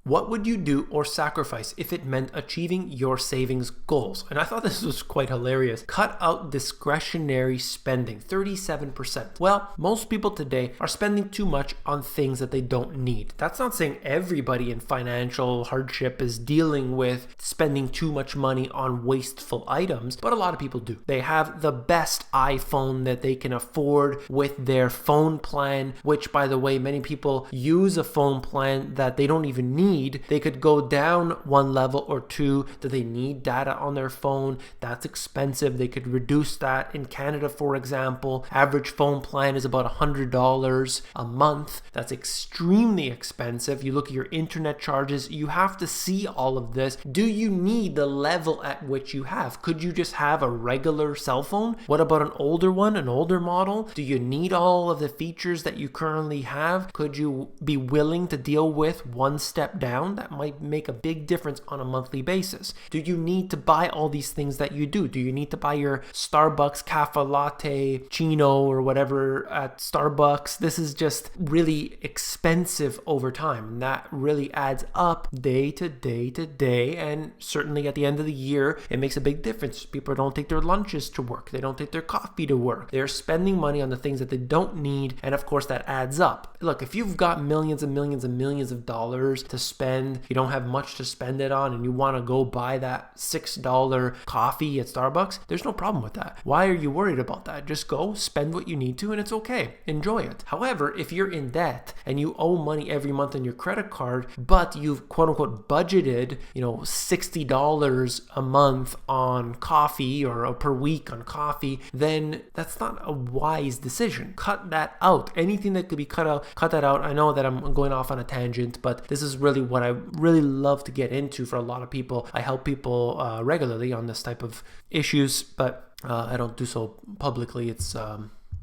What would you do or sacrifice if it meant achieving your savings goals? And I thought this was quite hilarious. Cut out discretionary spending, 37%. Well, most people today are spending too much on things that they don't need. That's not saying everybody in financial hardship is dealing with spending too much money on wasteful items, but a lot of people do. They have the best iPhone that they can afford with their phone plan, which, by the way, many people use a phone plan that they don't even need. They could go down one level or two. Do they need data on their phone? That's expensive. They could reduce that. In Canada, for example, average phone plan is about $100 a month. That's extremely expensive. You look at your internet charges, you have to see all of this. Do you need the level at which you have? Could you just have a regular cell phone? What about an older one, an older model? Do you need all of the features that you currently have? Could you be willing to deal with one step down? That might make a big difference on a monthly basis. Do you need to buy all these things that you do? Do you need to buy your Starbucks cafe latte chino or whatever at Starbucks? This is just really expensive over time. That really adds up day to day to day, and certainly at the end of the year, it makes a big difference. People don't take their lunches to work. They don't take their coffee to work. They're spending money on the things that they don't need, and of course that adds up. Look, if you've got millions and millions and millions of dollars to spend, you don't have much to spend it on, and you want to go buy that $6 coffee at Starbucks, there's no problem with that. Why are you worried about that? Just go spend what you need to, and it's okay. Enjoy it. However, if you're in debt and you owe money every month on your credit card, but you've quote unquote budgeted, $60 a month on coffee or per week on coffee, then that's not a wise decision. Cut that out. Anything that could be cut out, cut that out. I know that I'm going off on a tangent, but this is really what I really love to get into for a lot of people. I help people regularly on this type of issues, but I don't do so publicly. It's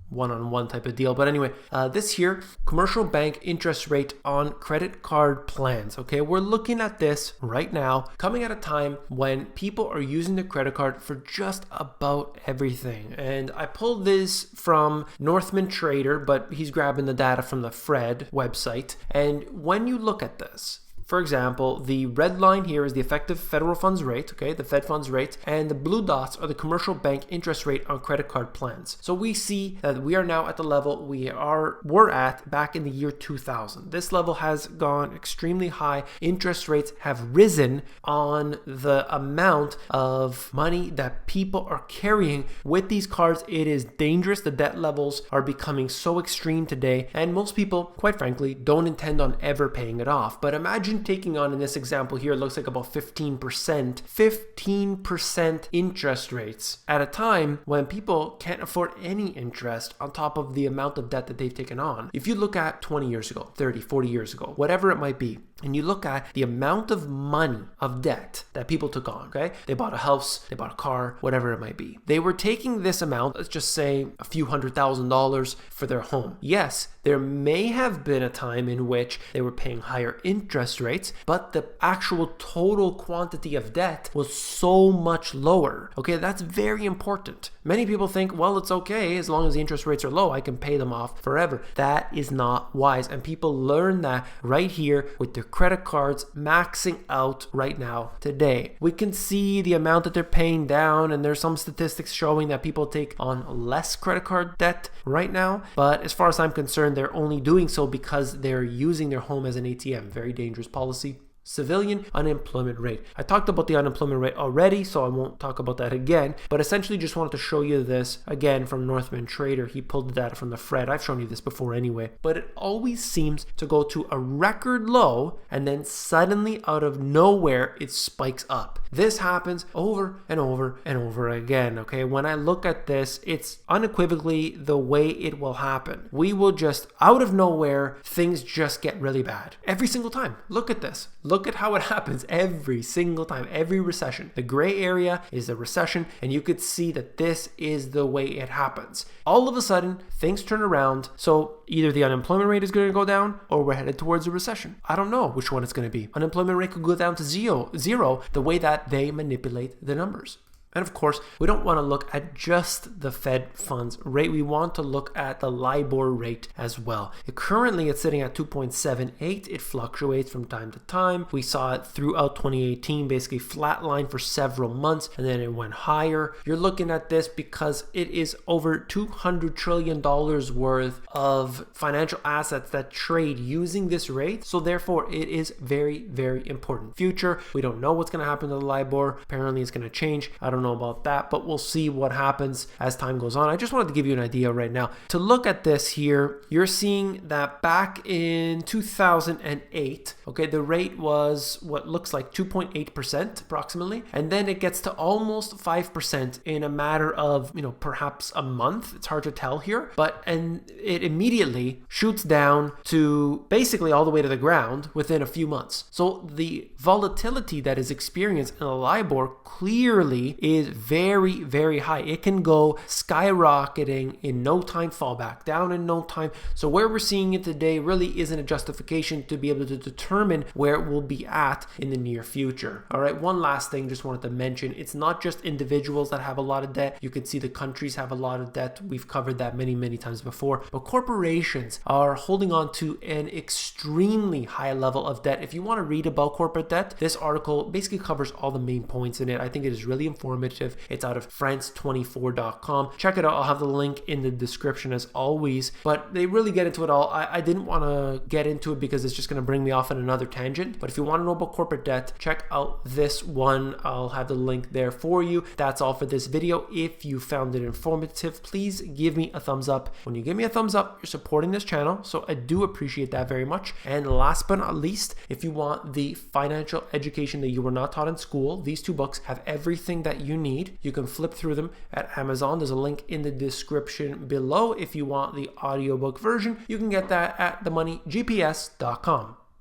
one-on-one type of deal. But anyway, this here, commercial bank interest rate on credit card plans. Okay, we're looking at this right now, coming at a time when people are using the credit card for just about everything. And I pulled this from Northman Trader, but he's grabbing the data from the Fred website. And when you look at this, for example, the red line here is the effective federal funds rate, okay, the Fed funds rate, and the blue dots are the commercial bank interest rate on credit card plans. So we see that we are now at the level we're at back in the year 2000. This level has gone extremely high. Interest rates have risen on the amount of money that people are carrying with these cards. It is dangerous. The debt levels are becoming so extreme today, and most people, quite frankly, don't intend on ever paying it off. But imagine taking on, in this example here, it looks like about 15% interest rates at a time when people can't afford any interest on top of the amount of debt that they've taken on. If you look at 20 years ago, 30, 40 years ago, whatever it might be, and you look at the amount of money of debt that people took on, okay? They bought a house, they bought a car, whatever it might be. They were taking this amount, let's just say a few $100,000 for their home. Yes, there may have been a time in which they were paying higher interest rates, but the actual total quantity of debt was so much lower. Okay, that's very important. Many people think, well, it's okay, as long as the interest rates are low, I can pay them off forever. That is not wise, and people learn that right here with their credit cards maxing out right now today. We can see the amount that they're paying down, and there's some statistics showing that people take on less credit card debt right now, but as far as I'm concerned, they're only doing so because they're using their home as an ATM. Very dangerous policy. Civilian unemployment rate. I talked about the unemployment rate already, so I won't talk about that again, but essentially just wanted to show you this again from Northman Trader. He pulled the data from the Fed. I've shown you this before anyway, but it always seems to go to a record low and then suddenly out of nowhere it spikes up. This happens over and over and over again, okay? When I look at this, it's unequivocally the way it will happen. We will just, out of nowhere, things just get really bad. Every single time. Look at this. Look at how it happens every single time, every recession. The gray area is a recession, and you could see that this is the way it happens. All of a sudden, things turn around, so either the unemployment rate is going to go down or we're headed towards a recession. I don't know which one it's going to be. Unemployment rate could go down to zero the way that they manipulate the numbers. And of course, we don't want to look at just the Fed funds rate. We want to look at the LIBOR rate as well. Currently, it's sitting at 2.78. It fluctuates from time to time. We saw it throughout 2018, basically flatline for several months, and then it went higher. You're looking at this because it is over $200 trillion worth of financial assets that trade using this rate. So therefore, it is very, very important. Future, we don't know what's going to happen to the LIBOR. Apparently, it's going to change. I don't know about that, but we'll see what happens as time goes on. I just wanted to give you an idea right now. To look at this here, you're seeing that back in 2008, okay, the rate was what looks like 2.8% approximately, and then it gets to almost 5% in a matter of, perhaps a month. It's hard to tell here, and it immediately shoots down to basically all the way to the ground within a few months. So the volatility that is experienced in a LIBOR clearly is very, very high. It can go skyrocketing in no time, fall back down in no time. So where we're seeing it today really isn't a justification to be able to determine where it will be at in the near future. All right, one last thing just wanted to mention. It's not just individuals that have a lot of debt. You can see the countries have a lot of debt. We've covered that many, many times before. But corporations are holding on to an extremely high level of debt. If you want to read about corporate debt, this article basically covers all the main points in it. I think it is really informative. It's out of France24.com. Check it out. I'll have the link in the description as always. But they really get into it all. I didn't want to get into it because it's just going to bring me off on another tangent. But if you want to know about corporate debt, check out this one. I'll have the link there for you. That's all for this video. If you found it informative, please give me a thumbs up. When you give me a thumbs up, you're supporting this channel. So I do appreciate that very much. And last but not least, if you want the financial education that you were not taught in school, these two books have everything that you need. You can flip through them at Amazon. There's a link in the description below. If you want the audiobook version, you can get that at themoneygps.com.